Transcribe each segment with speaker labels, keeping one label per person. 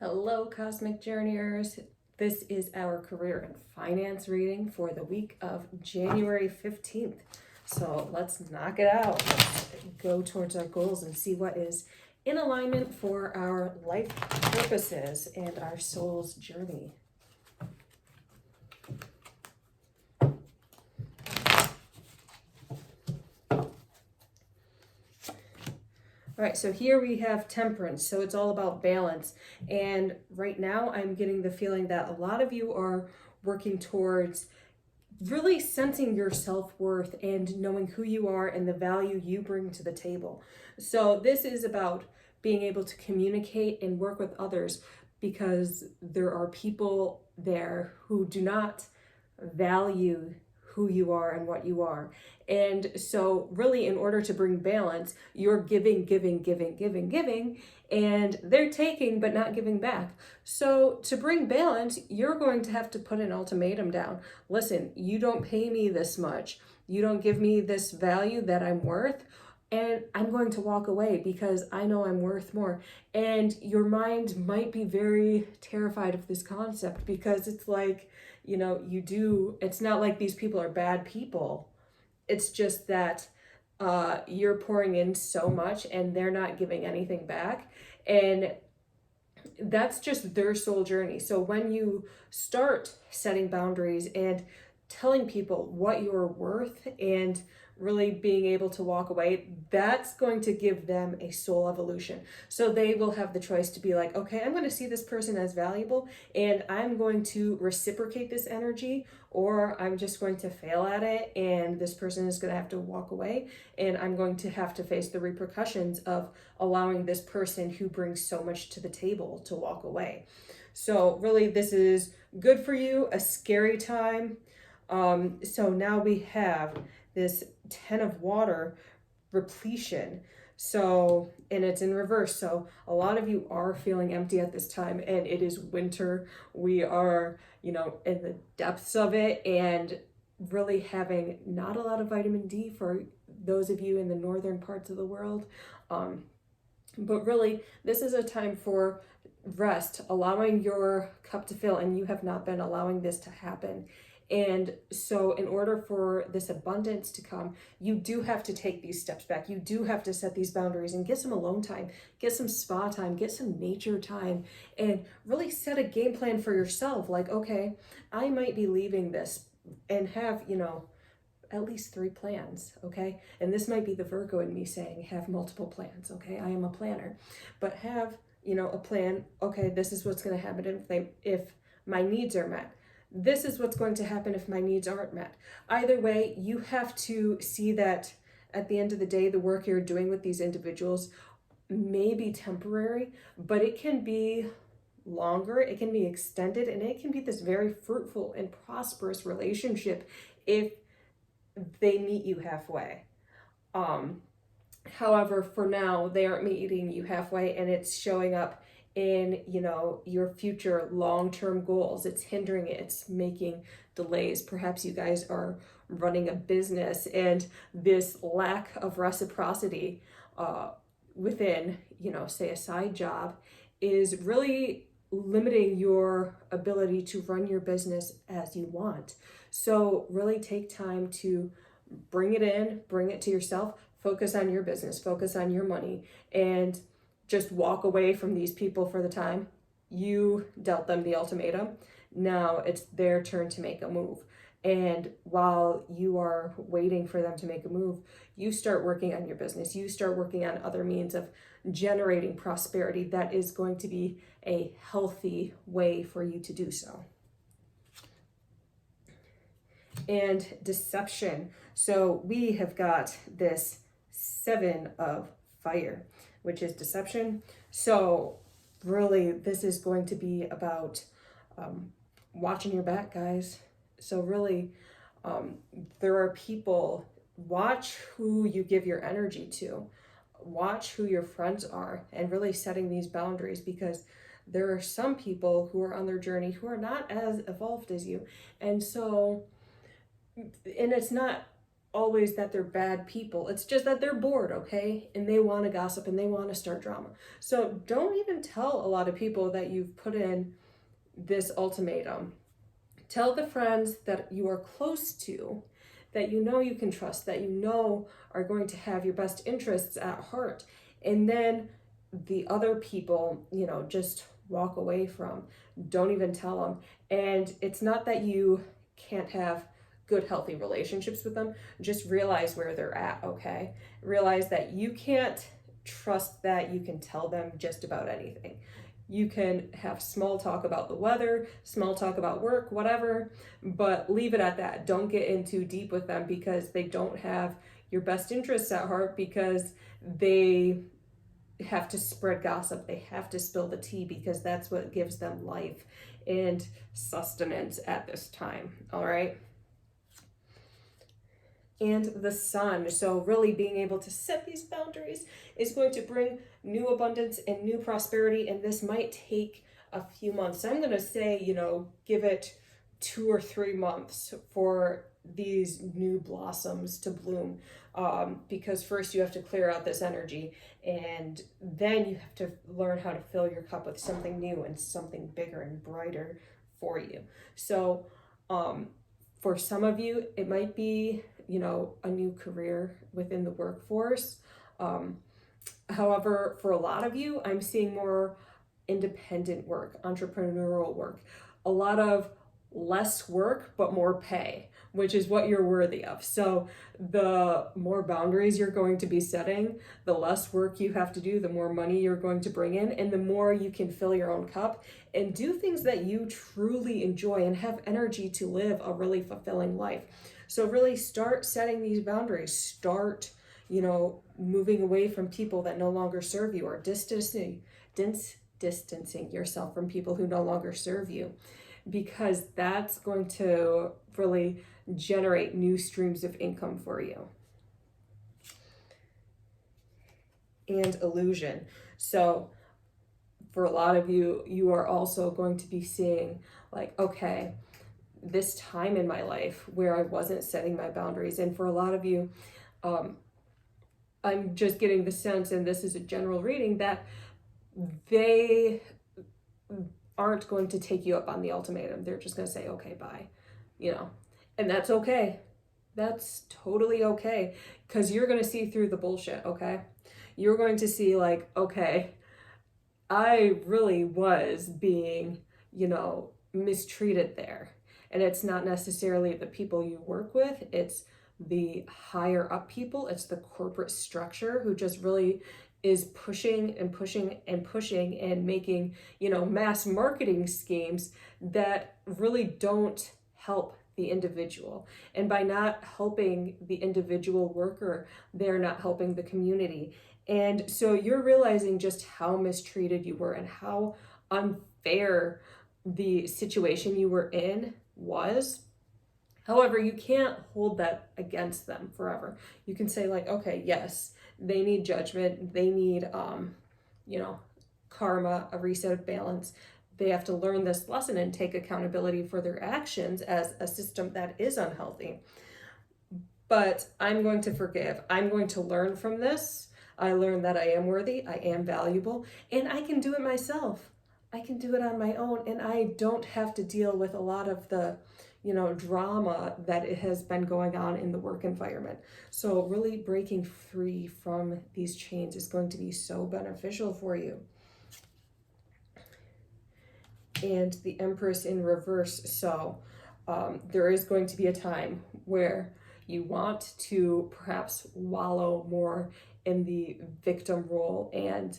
Speaker 1: Hello, Cosmic Journeyers. This is our career and finance reading for the week of January 15th. So let's knock it out. Let's go towards our goals and see what is in alignment for our life purposes and our soul's journey. All right, so here we have temperance, so it's all about balance. And right now I'm getting the feeling that a lot of you are working towards really sensing your self-worth and knowing who you are and the value you bring to the table. So this is about being able to communicate and work with others because there are people there who do not value who you are and what you are. And so really in order to bring balance, you're giving, and they're taking but not giving back. So to bring balance, you're going to have to put an ultimatum down. Listen, you don't pay me this much. You don't give me this value that I'm worth. And I'm going to walk away because I know I'm worth more. And your mind might be very terrified of this concept because it's like, it's not like these people are bad people. It's just that you're pouring in so much and they're not giving anything back. And that's just their soul journey. So when you start setting boundaries and telling people what you're worth and really being able to walk away, that's going to give them a soul evolution. So they will have the choice to be like, okay, I'm going to see this person as valuable and I'm going to reciprocate this energy, or I'm just going to fail at it and this person is going to have to walk away and I'm going to have to face the repercussions of allowing this person who brings so much to the table to walk away. So really this is good for you, a scary time. So now we have this 10 of water repletion. So, and it's in reverse. So a lot of you are feeling empty at this time and it is winter. We are, in the depths of it and really having not a lot of vitamin D for those of you in the northern parts of the world. But really, this is a time for rest, allowing your cup to fill, and you have not been allowing this to happen. And so in order for this abundance to come, you do have to take these steps back. You do have to set these boundaries and get some alone time, get some spa time, get some nature time, and really set a game plan for yourself. Like, okay, I might be leaving this, and have, at least 3 plans, okay? And this might be the Virgo in me saying have multiple plans, okay? I am a planner, but have, a plan. Okay, this is what's going to happen if my needs are met. This is what's going to happen if my needs aren't met. Either way, you have to see that at the end of the day, the work you're doing with these individuals may be temporary, but it can be longer, it can be extended, and it can be this very fruitful and prosperous relationship if they meet you halfway. However, for now, they aren't meeting you halfway, and it's showing up in, your future long-term goals. It's hindering it. It's making delays. Perhaps you guys are running a business and this lack of reciprocity within, say a side job is really limiting your ability to run your business as you want. So really take time to bring it in, bring it to yourself, focus on your business, focus on your money, and just walk away from these people for the time. You dealt them the ultimatum. Now it's their turn to make a move. And while you are waiting for them to make a move, you start working on your business. You start working on other means of generating prosperity that is going to be a healthy way for you to do so. And deception. So we have got this 7 of fire, which is deception. So really this is going to be about watching your back, guys. So really there are people, watch who you give your energy to, watch who your friends are, and really setting these boundaries, because there are some people who are on their journey who are not as evolved as you. And so, and it's not always that they're bad people. It's just that they're bored, okay? And they want to gossip and they want to start drama. So don't even tell a lot of people that you've put in this ultimatum. Tell the friends that you are close to, that you know you can trust, that you know are going to have your best interests at heart. And then the other people, just walk away from. Don't even tell them. And it's not that you can't have good, healthy relationships with them. Just realize where they're at, okay? Realize that you can't trust that you can tell them just about anything. You can have small talk about the weather, small talk about work, whatever, but leave it at that. Don't get in too deep with them because they don't have your best interests at heart, because they have to spread gossip. They have to spill the tea because that's what gives them life and sustenance at this time. All right. And the sun. So really being able to set these boundaries is going to bring new abundance and new prosperity. And this might take a few months. I'm going to say, give it 2 or 3 months for these new blossoms to bloom. Because first you have to clear out this energy, and then you have to learn how to fill your cup with something new and something bigger and brighter for you. So for some of you, it might be, a new career within the workforce. However, for a lot of you, I'm seeing more independent work, entrepreneurial work, a lot of less work, but more pay, which is what you're worthy of. So the more boundaries you're going to be setting, the less work you have to do, the more money you're going to bring in, and the more you can fill your own cup and do things that you truly enjoy and have energy to live a really fulfilling life. So really start setting these boundaries. Start, moving away from people that no longer serve you, or distancing yourself from people who no longer serve you, because that's going to really generate new streams of income for you. And illusion. So for a lot of you, you are also going to be seeing like, okay, this time in my life where I wasn't setting my boundaries. And for a lot of you, I'm just getting the sense, and this is a general reading, that they aren't going to take you up on the ultimatum. They're just going to say, okay, bye, and that's okay. That's totally okay, because you're going to see through the bullshit, okay? You're going to see like, okay, I really was being, mistreated there. And it's not necessarily the people you work with, it's the higher up people, it's the corporate structure who just really is pushing and pushing and pushing and making, mass marketing schemes that really don't help the individual. And by not helping the individual worker, they're not helping the community. And so you're realizing just how mistreated you were and how unfair the situation you were in was. However, you can't hold that against them forever. You can say like, okay, yes, they need judgment. They need, karma, a reset of balance. They have to learn this lesson and take accountability for their actions as a system that is unhealthy. But I'm going to forgive. I'm going to learn from this. I learned that I am worthy, I am valuable, and I can do it myself. I can do it on my own, and I don't have to deal with a lot of the, drama that it has been going on in the work environment. So really breaking free from these chains is going to be so beneficial for you. And the Empress in reverse. So there is going to be a time where you want to perhaps wallow more in the victim role and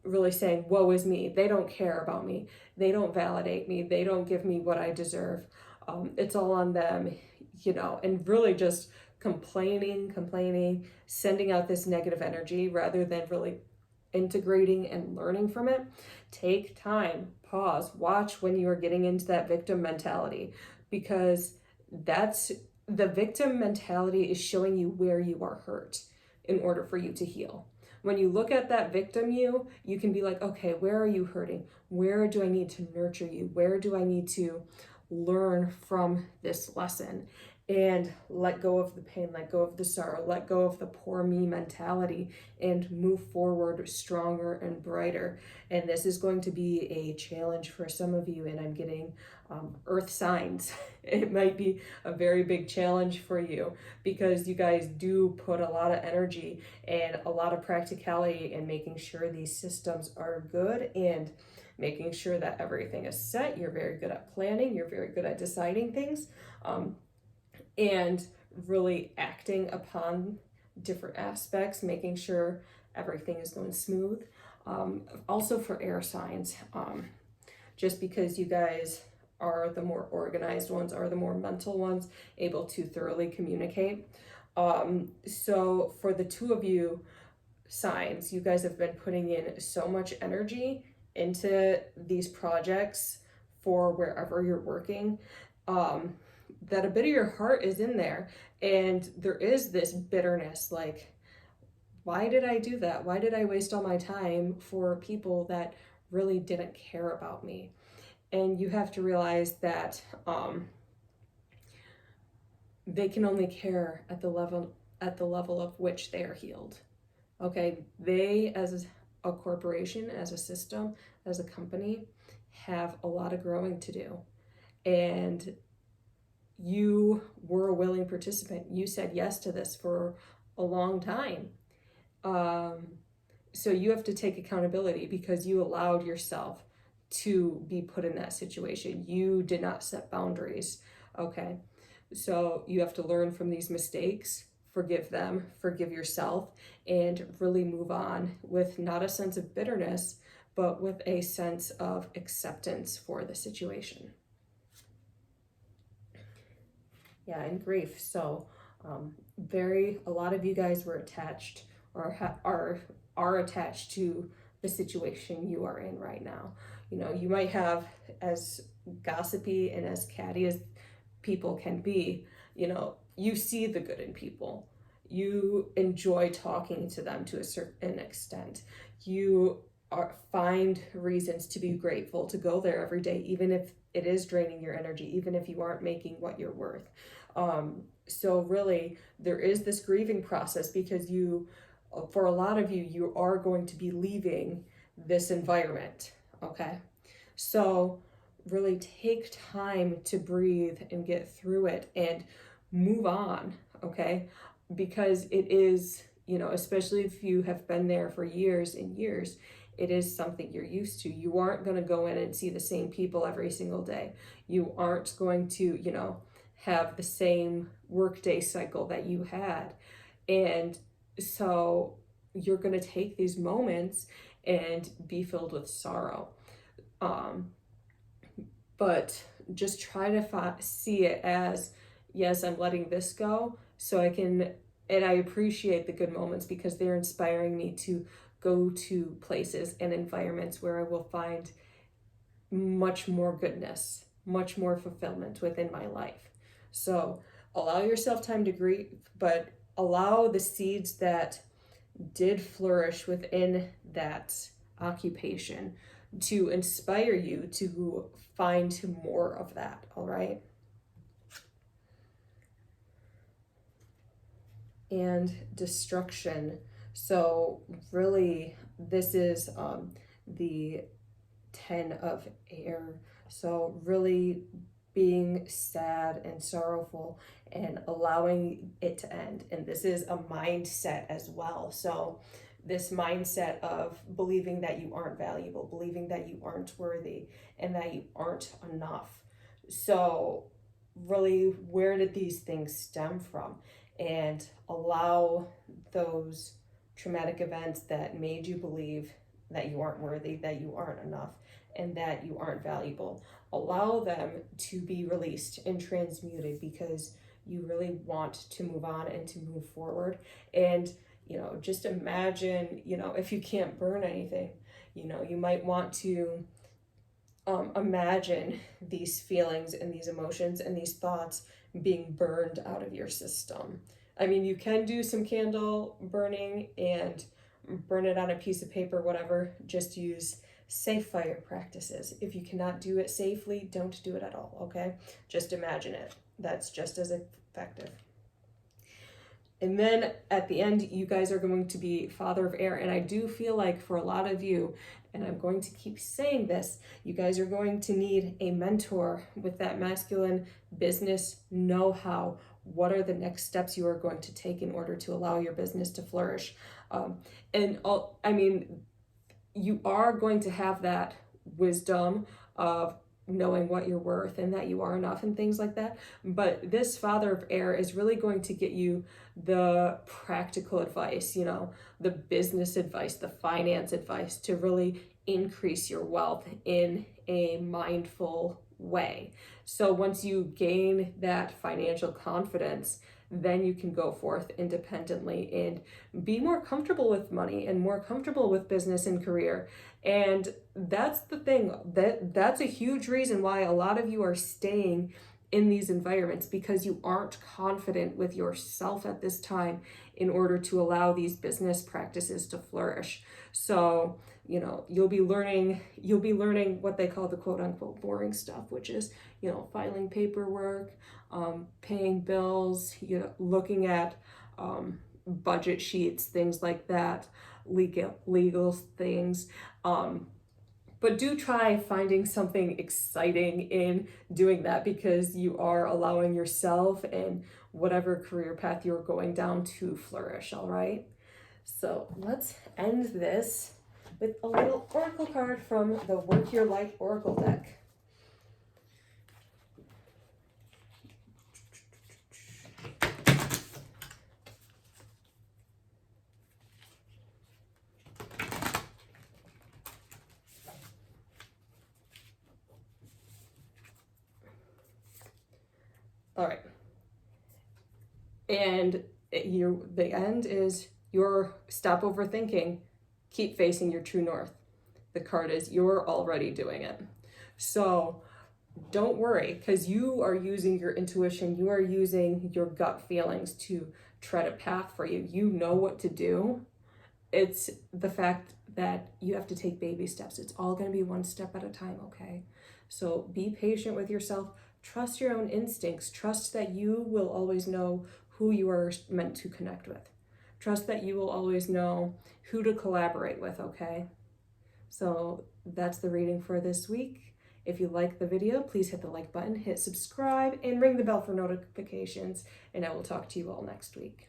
Speaker 1: really saying, woe is me. They don't care about me. They don't validate me. They don't give me what I deserve. It's all on them, and really just complaining, sending out this negative energy rather than really integrating and learning from it. Take time, pause, watch when you are getting into that victim mentality, because that's the victim mentality is showing you where you are hurt in order for you to heal. When you look at that victim you can be like, okay, where are you hurting? Where do I need to nurture you? Where do I need to learn from this lesson? and let go of the pain, let go of the sorrow, let go of the poor me mentality, and move forward stronger and brighter. And this is going to be a challenge for some of you, and I'm getting earth signs. It might be a very big challenge for you because you guys do put a lot of energy and a lot of practicality in making sure these systems are good and making sure that everything is set. You're very good at planning, you're very good at deciding things. And really acting upon different aspects, making sure everything is going smooth. Also for air signs, just because you guys are the more organized ones, are the more mental ones, able to thoroughly communicate. So for the two of you signs, you guys have been putting in so much energy into these projects for wherever you're working. That a bit of your heart is in there, and there is this bitterness, like, why did I do that? Why did I waste all my time for people that really didn't care about me? And you have to realize that they can only care at the level of which they are healed. Okay, they as a corporation, as a system, as a company, have a lot of growing to do. And you were a willing participant. You said yes to this for a long time. So you have to take accountability because you allowed yourself to be put in that situation. You did not set boundaries. Okay. So you have to learn from these mistakes, forgive them, forgive yourself, and really move on with not a sense of bitterness, but with a sense of acceptance for the situation. Yeah, and grief. So a lot of you guys were attached or are attached to the situation you are in right now. You know, you might have, as gossipy and as catty as people can be, you know, you see the good in people. You enjoy talking to them to a certain extent. You find reasons to be grateful, to go there every day, even if it is draining your energy, even if you aren't making what you're worth. So really, there is this grieving process because for a lot of you, you are going to be leaving this environment, okay? So really take time to breathe and get through it and move on, okay? Because it is, you know, especially if you have been there for years and years, it is something you're used to. You aren't going to go in and see the same people every single day. You aren't going to, you know, have the same workday cycle that you had. And so you're going to take these moments and be filled with sorrow. But just try to see it as, yes, I'm letting this go so I can, and I appreciate the good moments because they're inspiring me to go to places and environments where I will find much more goodness, much more fulfillment within my life. So allow yourself time to grieve, but allow the seeds that did flourish within that occupation to inspire you to find more of that, all right? And destruction. So really, this is the 10 of air. So really being sad and sorrowful and allowing it to end. And this is a mindset as well. So this mindset of believing that you aren't valuable, believing that you aren't worthy, and that you aren't enough. So really, where did these things stem from? And allow those traumatic events that made you believe that you aren't worthy, that you aren't enough, and that you aren't valuable. Allow them to be released and transmuted because you really want to move on and to move forward. And, you know, just imagine, you know, if you can't burn anything, you know, you might want to imagine these feelings and these emotions and these thoughts being burned out of your system. I mean, you can do some candle burning and burn it on a piece of paper, whatever. Just use safe fire practices. If you cannot do it safely, don't do it at all, okay? Just imagine it. That's just as effective. And then at the end, you guys are going to be Father of Air. And I do feel like for a lot of you, and I'm going to keep saying this, you guys are going to need a mentor with that masculine business know-how. What are the next steps you are going to take in order to allow your business to flourish? You are going to have that wisdom of knowing what you're worth and that you are enough and things like that. But this Father of Air is really going to get you the practical advice, the business advice, the finance advice to really increase your wealth in a mindful way. So once you gain that financial confidence, then you can go forth independently and be more comfortable with money and more comfortable with business and career. And that's the thing, that's a huge reason why a lot of you are staying in these environments, because you aren't confident with yourself at this time in order to allow these business practices to flourish. So, you'll be learning what they call the quote unquote boring stuff, which is, filing paperwork, paying bills, looking at budget sheets, things like that, legal things. But do try finding something exciting in doing that, because you are allowing yourself and whatever career path you're going down to flourish, all right? So let's end this with a little oracle card from the Work Your Life Oracle deck. All right. And the end is your stop overthinking, keep facing your true north. The card is you're already doing it. So don't worry, because you are using your intuition, you are using your gut feelings to tread a path for you. You know what to do. It's the fact that you have to take baby steps. It's all going to be one step at a time, okay? So be patient with yourself. Trust your own instincts. Trust that you will always know who you are meant to connect with. Trust that you will always know who to collaborate with, okay? So that's the reading for this week. If you like the video, please hit the like button, hit subscribe, and ring the bell for notifications, and I will talk to you all next week.